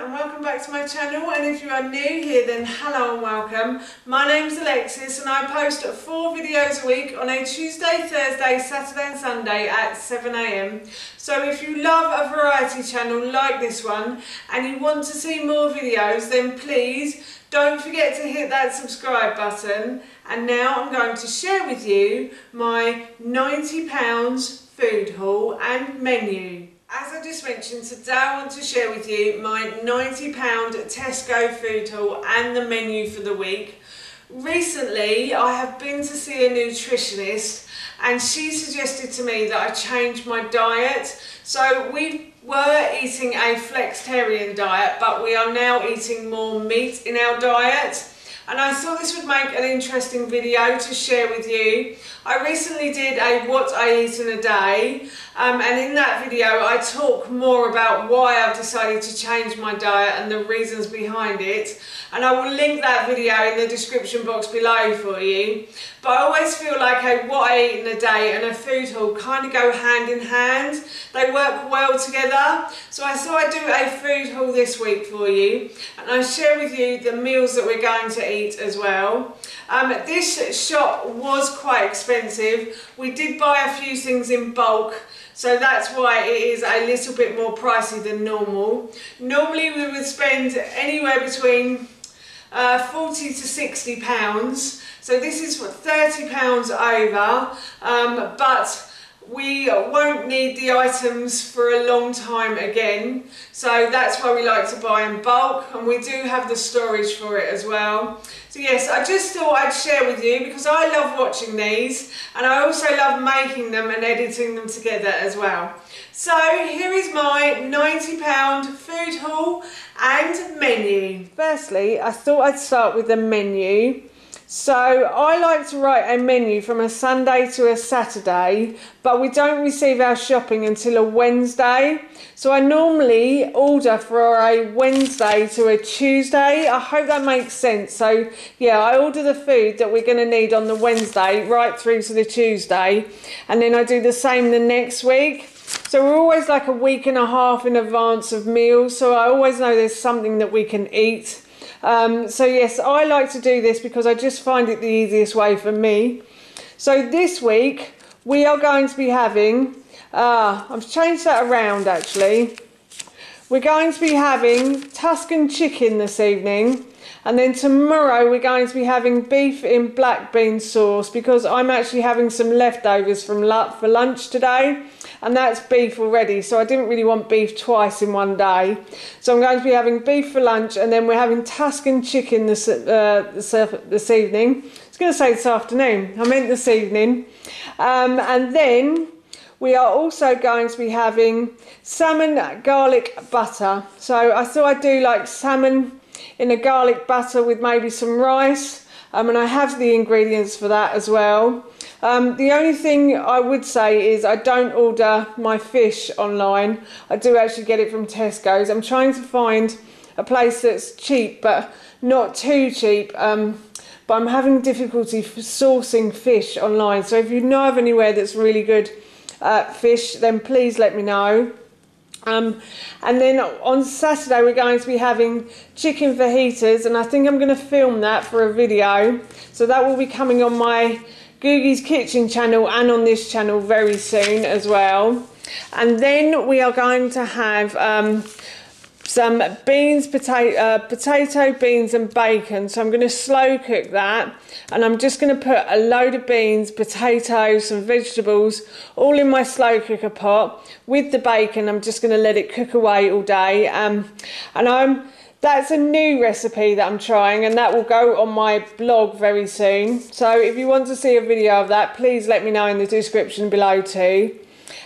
and welcome back to my channel, and if you are new here then hello and welcome. My name's Alexis and I post 4 videos a week on a Tuesday, Thursday, Saturday and Sunday at 7 AM. So if you love a variety channel like this one and you want to see more videos, then please don't forget to hit that subscribe button. And now I'm going to share with you my £90 food haul and menu. As I just mentioned, today I want to share with you my £90 Tesco food haul and the menu for the week. Recently I have been to see a nutritionist and she suggested to me that I change my diet. So we were eating a flexitarian diet, but we are now eating more meat in our diet. And I thought this would make an interesting video to share with you. I recently did a what I eat in a day, and in that video I talk more about why I've decided to change my diet and the reasons behind it. And I will link that video in the description box below for you. But I always feel like a what I eat in a day and a food haul kind of go hand in hand. They work well together. So I thought I'd do a food haul this week for you. And I share with you the meals that we're going to eat as well. This shop was quite expensive. We did buy a few things in bulk, so that's why it is a little bit more pricey than normal. Normally we would spend anywhere between 40 to 60 pounds. So this is for 30 pounds over, but we won't need the items for a long time again. So that's why we like to buy in bulk, and we do have the storage for it as well. So yes, I just thought I'd share with you because I love watching these and I also love making them and editing them together as well. So here is my £90 food haul and menu. Firstly, I thought I'd start with the menu. So I like to write a menu from a Sunday to a Saturday, but we don't receive our shopping until a Wednesday. So I normally order for a Wednesday to a Tuesday. I hope that makes sense. So yeah, I order the food that we're going to need on the Wednesday right through to the Tuesday, and then I do the same the next week. So we're always like a week and a half in advance of meals, so I always know there's something that we can eat. So yes, I like to do this because I just find it the easiest way for me. So this week we are going to be having, I've changed that around actually. We're going to be having Tuscan Chicken this evening, and then tomorrow we're going to be having beef in black bean sauce because I'm actually having some leftovers from for lunch today. And that's beef already, so I didn't really want beef twice in one day. So I'm going to be having beef for lunch, and then we're having Tuscan chicken this evening. I was going to say this afternoon, I meant this evening. And then we are also going to be having salmon garlic butter. So I thought I'd do like salmon in a garlic butter with maybe some rice. And I have the ingredients for that as well. The only thing I would say is I don't order my fish online. I do actually get it from Tesco's. I'm trying to find a place that's cheap but not too cheap. But I'm having difficulty sourcing fish online. So if you know of anywhere that's really good fish, then please let me know. And then on Saturday we're going to be having chicken fajitas, and I think I'm going to film that for a video. So that will be coming on my Googie's Kitchen channel and on this channel very soon as well. And then we are going to have some beans, potato, beans and bacon. So I'm going to slow cook that, and I'm just going to put a load of beans, potatoes, some vegetables all in my slow cooker pot with the bacon. I'm just going to let it cook away all day, that's a new recipe that I'm trying, and that will go on my blog very soon. So if you want to see a video of that, please let me know in the description below too.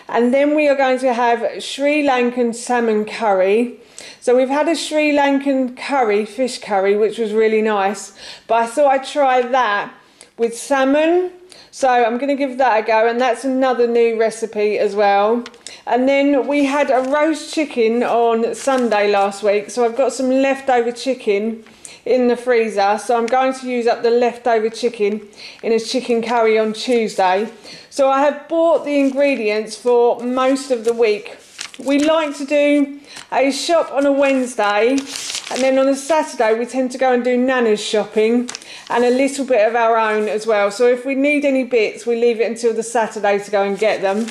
And then we are going to have Sri Lankan salmon curry. So we've had a Sri Lankan curry, fish curry, which was really nice, but I thought I'd try that with salmon. So I'm going to give that a go, and that's another new recipe as well. And then we had a roast chicken on Sunday last week, so I've got some leftover chicken in the freezer, so I'm going to use up the leftover chicken in a chicken curry on Tuesday. So I have bought the ingredients for most of the week we like to do a shop on a Wednesday, and then on a Saturday we tend to go and do Nana's shopping and a little bit of our own as well. So if we need any bits, we leave it until the Saturday to go and get them.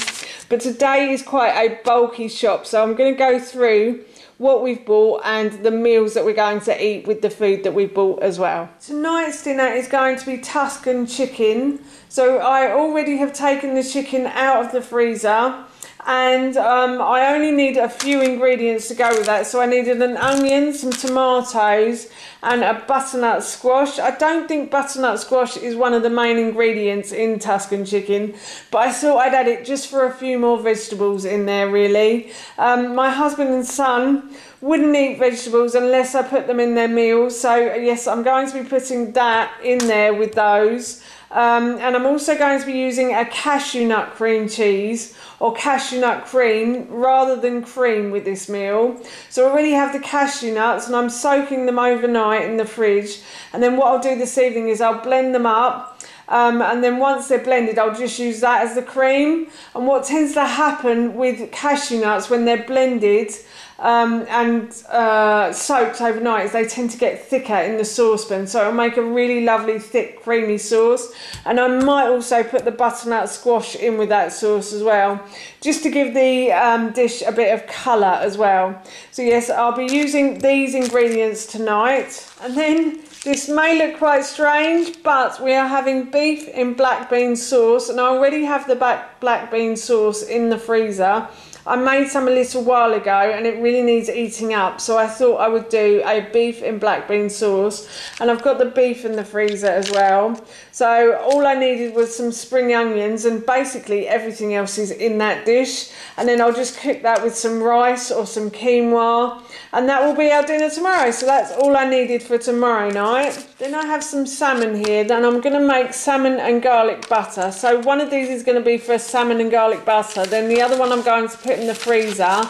But today is quite a bulky shop, so I'm going to go through what we've bought and the meals that we're going to eat with the food that we've bought as well. Tonight's dinner is going to be Tuscan chicken. So I already have taken the chicken out of the freezer, and I only need a few ingredients to go with that. So I needed an onion, some tomatoes and a butternut squash. I don't think butternut squash is one of the main ingredients in Tuscan chicken, but I thought I'd add it just for a few more vegetables in there really. My husband and son wouldn't eat vegetables unless I put them in their meals, so yes, I'm going to be putting that in there with those. And I'm also going to be using a cashew nut cream cheese or cashew nut cream rather than cream with this meal. So I already have the cashew nuts and I'm soaking them overnight in the fridge, and then what I'll do this evening is I'll blend them up, and then once they're blended I'll just use that as the cream. And what tends to happen with cashew nuts when they're blended and soaked overnight is they tend to get thicker in the saucepan, so it'll make a really lovely thick creamy sauce. And I might also put the butternut squash in with that sauce as well, just to give the dish a bit of colour as well. So yes, I'll be using these ingredients tonight. And then this may look quite strange, but we are having beef in black bean sauce, and I already have the black bean sauce in the freezer. I made some a little while ago and it really needs eating up, so I thought I would do a beef in black bean sauce, and I've got the beef in the freezer as well. So all I needed was some spring onions, and basically everything else is in that dish, and then I'll just cook that with some rice or some quinoa, and that will be our dinner tomorrow. So that's all I needed for tomorrow night. Then I have some salmon here, then I'm going to make salmon and garlic butter. So one of these is going to be for salmon and garlic butter, then the other one I'm going to put in the freezer,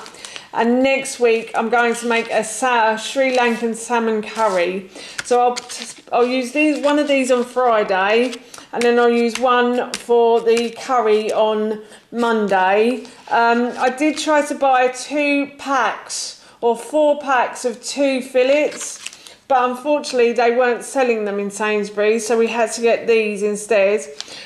and next week I'm going to make a Sri Lankan salmon curry. So I'll use one of these on Friday, and then I'll use one for the curry on Monday. I did try to buy 2 packs or 4 packs of 2 fillets, but unfortunately they weren't selling them in Sainsbury's, so we had to get these instead.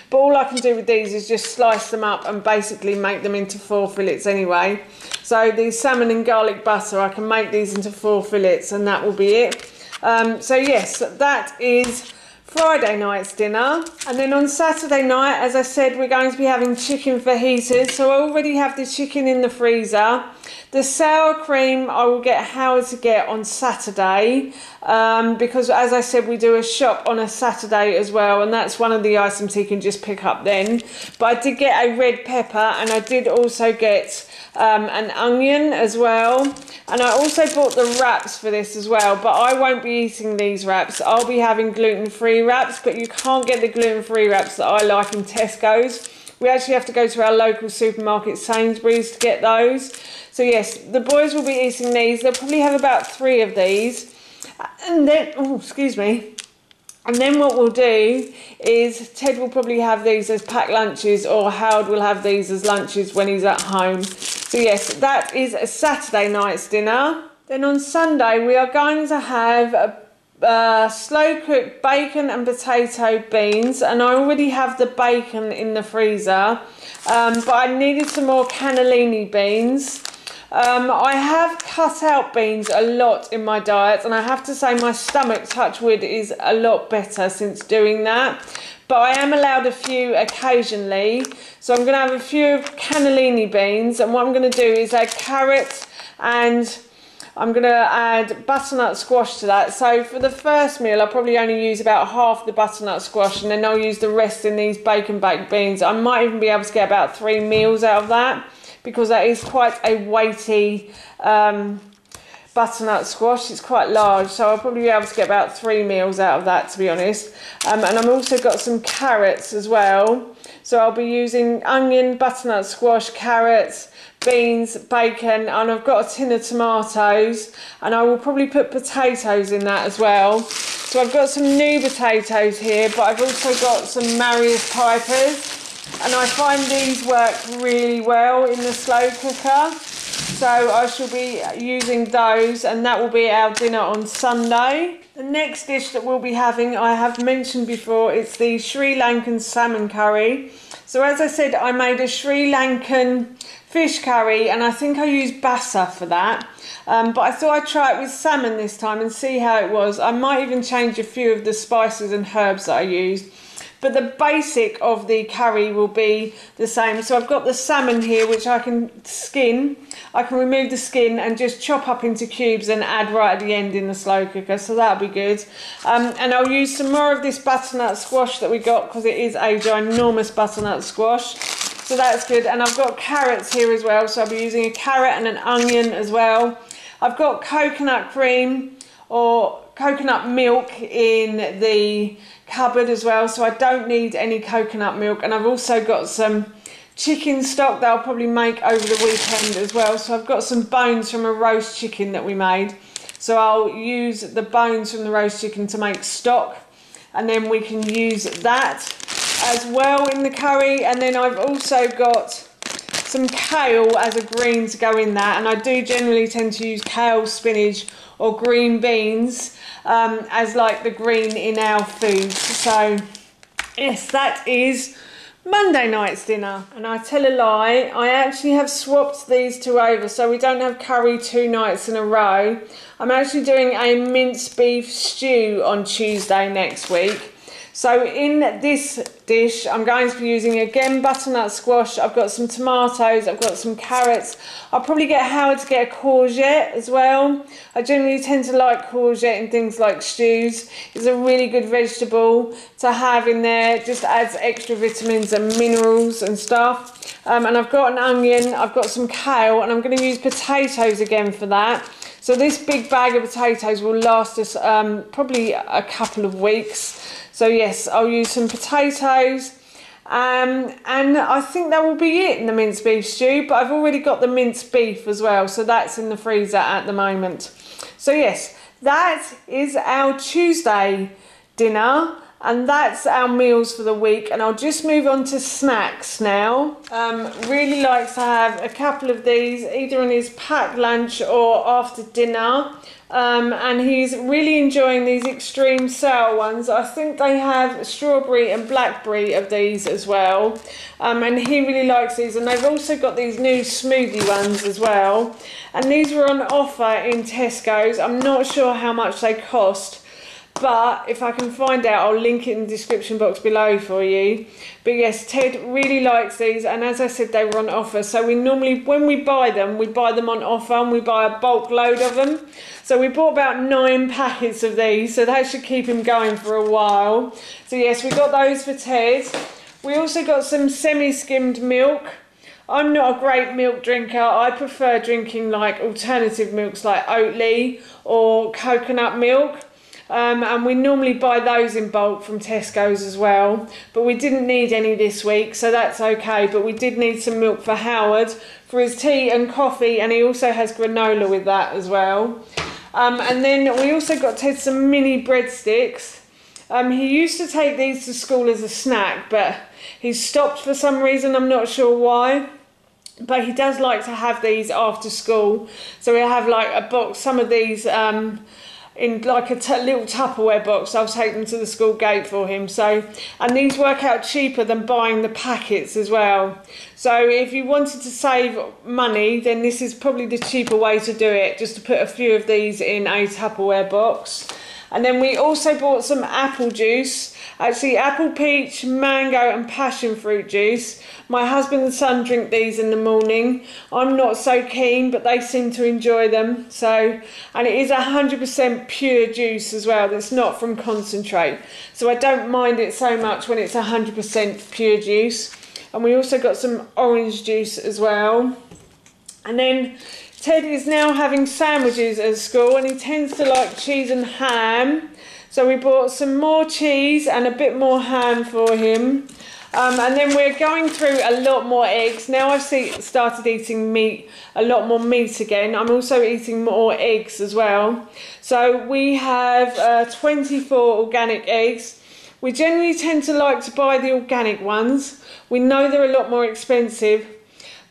But all I can do with these is just slice them up and basically make them into 4 fillets anyway. So the salmon and garlic butter, I can make these into 4 fillets, and that will be it. So yes, that is Friday night's dinner. And then on Saturday night, as I said, we're going to be having chicken fajitas. So I already have the chicken in the freezer. The sour cream I will get Howard to get on Saturday, because as I said, we do a shop on a Saturday as well, and that's one of the items he can just pick up then. But I did get a red pepper, and I did also get an onion as well, and I also bought the wraps for this as well, but I won't be eating these wraps. I'll be having gluten-free wraps, but you can't get the gluten-free wraps that I like in Tesco's. We actually have to go to our local supermarket Sainsbury's to get those. So yes, the boys will be eating these. They'll probably have about 3 of these, and then excuse me. And then what we'll do is Ted will probably have these as packed lunches, or Howard will have these as lunches when he's at home. So yes, that is a Saturday night's dinner. Then on Sunday we are going to have slow cooked bacon and potato beans, and I already have the bacon in the freezer, but I needed some more cannellini beans. I have cut out beans a lot in my diet, and I have to say my stomach, touch wood, is a lot better since doing that. But I am allowed a few occasionally, so I'm going to have a few cannellini beans, and what I'm going to do is add carrot, and I'm going to add butternut squash to that. So for the first meal I'll probably only use about half the butternut squash, and then I'll use the rest in these bacon baked beans. I might even be able to get about 3 meals out of that, because that is quite a weighty butternut squash. It's quite large, so I'll probably be able to get about 3 meals out of that, to be honest. And I've also got some carrots as well, so I'll be using onion, butternut squash, carrots, beans, bacon, and I've got a tin of tomatoes, and I will probably put potatoes in that as well. So I've got some new potatoes here, but I've also got some Marius Pipers, and I find these work really well in the slow cooker. So I shall be using those, and that will be our dinner on Sunday. The next dish that we'll be having, I have mentioned before, it's the Sri Lankan salmon curry. So as I said, I made a Sri Lankan fish curry, and I think I used basa for that. But I thought I'd try it with salmon this time and see how it was. I might even change a few of the spices and herbs that I used. But the basic of the curry will be the same. So I've got the salmon here, which I can skin. I can remove the skin and just chop up into cubes and add right at the end in the slow cooker. So that'll be good. And I'll use some more of this butternut squash that we got, because it is a ginormous butternut squash. So that's good. And I've got carrots here as well. So I'll be using a carrot and an onion as well. I've got coconut cream or coconut milk in the cupboard as well, so I don't need any coconut milk. And I've also got some chicken stock that I'll probably make over the weekend as well. So I've got some bones from a roast chicken that we made, so I'll use the bones from the roast chicken to make stock, and then we can use that as well in the curry. And then I've also got some kale as a green to go in that, and I do generally tend to use kale, spinach or green beans as like the green in our food. So yes, that is Monday night's dinner. And I tell a lie, I actually have swapped these two over, so we don't have curry 2 nights in a row. I'm actually doing a minced beef stew on Tuesday next week. So in this dish, I'm going to be using, again, butternut squash. I've got some tomatoes, I've got some carrots. I'll probably get Howard to get a courgette as well. I generally tend to like courgette in things like stews. It's a really good vegetable to have in there. Just adds extra vitamins and minerals and stuff. And I've got an onion, I've got some kale, and I'm going to use potatoes again for that. So this big bag of potatoes will last us probably a couple of weeks. So yes, I'll use some potatoes, and I think that will be it in the minced beef stew. But I've already got the minced beef as well, so that's in the freezer at the moment. So yes, that is our Tuesday dinner, and that's our meals for the week. And I'll just move on to snacks now. Really likes to have a couple of these, either in his packed lunch or after dinner. And he's really enjoying these extreme sour ones. I think they have strawberry and blackberry of these as well. And he really likes these. And they've also got these new smoothie ones as well. And these were on offer in Tesco's. I'm not sure how much they cost, but if I can find out, I'll link it in the description box below for you. But yes, Ted really likes these, and as I said, they were on offer. So we normally, when we buy them on offer, and we buy a bulk load of them. So we bought about 9 packets of these, so that should keep him going for a while. So yes, we got those for Ted. We also got some semi-skimmed milk. I'm not a great milk drinker. I prefer drinking like alternative milks like Oatly or coconut milk. And we normally buy those in bulk from Tesco's as well, but we didn't need any this week, so that's okay. But we did need some milk for Howard for his tea and coffee, and he also has granola with that as well. And then we also got Ted some mini breadsticks. He used to take these to school as a snack, but he's stopped for some reason. I'm not sure why, but he does like to have these after school. So we have like a box, some of these in like a little Tupperware box. I'll take them to the school gate for him. So, and these work out cheaper than buying the packets as well. So if you wanted to save money, then this is probably the cheaper way to do it, just to put a few of these in a Tupperware box. And then we also bought some apple juice, actually apple, peach, mango and passion fruit juice. My husband and son drink these in the morning. I'm not so keen, but they seem to enjoy them. So, and it is 100% pure juice as well, that's not from concentrate. So I don't mind it so much when it's 100% pure juice. And we also got some orange juice as well. And then Ted is now having sandwiches at school, and he tends to like cheese and ham. So we bought some more cheese and a bit more ham for him. And then we're going through a lot more eggs. Now I've started eating meat, a lot more meat again. I'm also eating more eggs as well. So we have 24 organic eggs. We generally tend to like to buy the organic ones. We know they're a lot more expensive,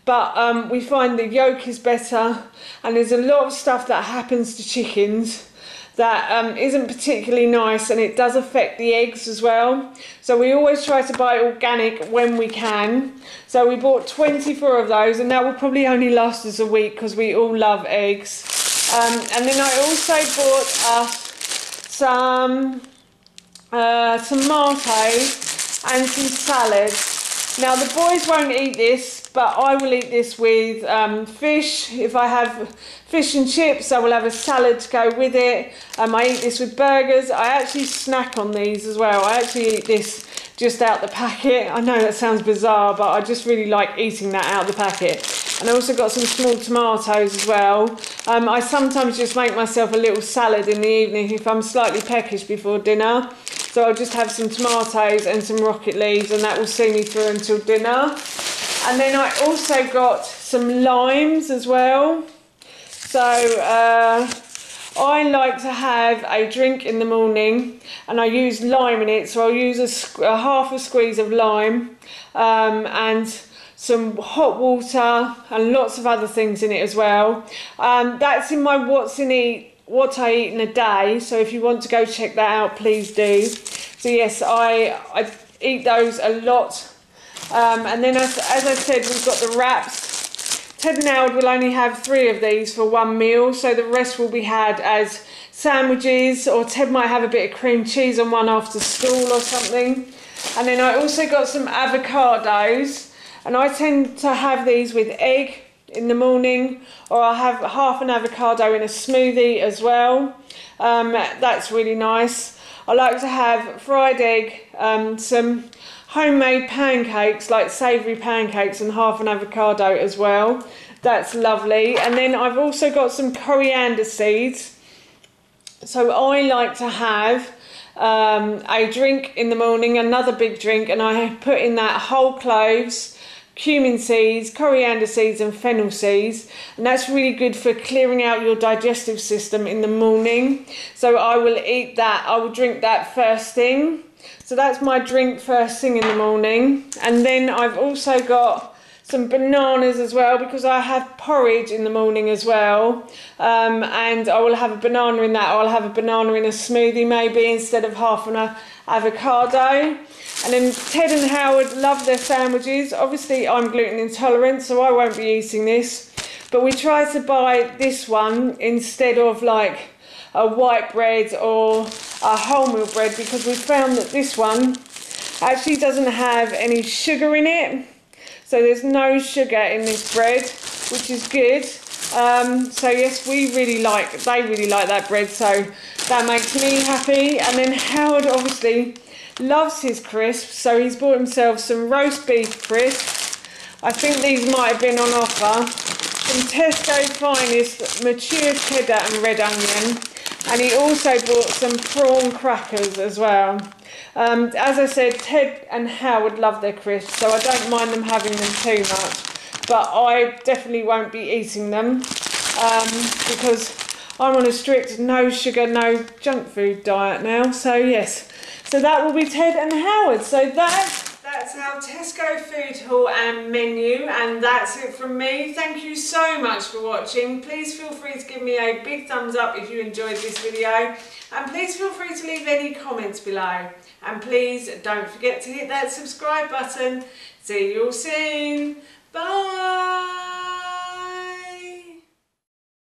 but we find the yolk is better, and there's a lot of stuff that happens to chickens that isn't particularly nice, and it does affect the eggs as well. So we always try to buy organic when we can. So we bought 24 of those, and that will probably only last us a week because we all love eggs. And then I also bought us some tomatoes and some salads. Now the boys won't eat this, but I will eat this with fish. If I have fish and chips, I will have a salad to go with it. I eat this with burgers. I actually snack on these as well. I actually eat this just out the packet. I know that sounds bizarre, but I just really like eating that out the packet. And I also got some small tomatoes as well. I sometimes just make myself a little salad in the evening if I'm slightly peckish before dinner. So I'll just have some tomatoes and some rocket leaves, and that will see me through until dinner. And then I also got some limes as well. So I like to have a drink in the morning, and I use lime in it. So I'll use a half a squeeze of lime and some hot water and lots of other things in it as well. That's in my what I eat in a day, so if you want to go check that out, please do. So yes, I eat those a lot. And then as I said, we've got the wraps. Ted and Howard will only have 3 of these for one meal, so the rest will be had as sandwiches, or Ted might have a bit of cream cheese on one after school or something. And then I also got some avocados, and I tend to have these with egg in the morning, or I'll have half an avocado in a smoothie as well. That's really nice. I like to have fried egg, some homemade pancakes, like savoury pancakes, and half an avocado as well. That's lovely. And then I've also got some coriander seeds. So I like to have a drink in the morning, another big drink, and I put in that whole cloves, cumin seeds, coriander seeds and fennel seeds, and that's really good for clearing out your digestive system in the morning. So I will eat that, I will drink that first thing. So that's my drink first thing in the morning. And then I've also got some bananas as well, because I have porridge in the morning as well, and I will have a banana in that. I'll have a banana in a smoothie maybe instead of half an avocado. And then Ted and Howard love their sandwiches. Obviously I'm gluten intolerant, so I won't be eating this, but we try to buy this one instead of like a white bread or a wholemeal bread, because we found that this one actually doesn't have any sugar in it. So there's no sugar in this bread, which is good. So yes, they really like that bread, so that makes me happy. And then Howard obviously loves his crisps, so he's bought himself some roast beef crisps. I think these might have been on offer. Some Tesco Finest mature cheddar and red onion. And he also bought some prawn crackers as well. As I said, Ted and Howard love their crisps, so I don't mind them having them too much. But I definitely won't be eating them because I'm on a strict no sugar, no junk food diet now. So yes, so that will be Ted and Howard. So that's our Tesco food haul and menu, and that's it from me. Thank you so much for watching. Please feel free to give me a big thumbs up if you enjoyed this video, and please feel free to leave any comments below, and please don't forget to hit that subscribe button. See you all soon. Bye.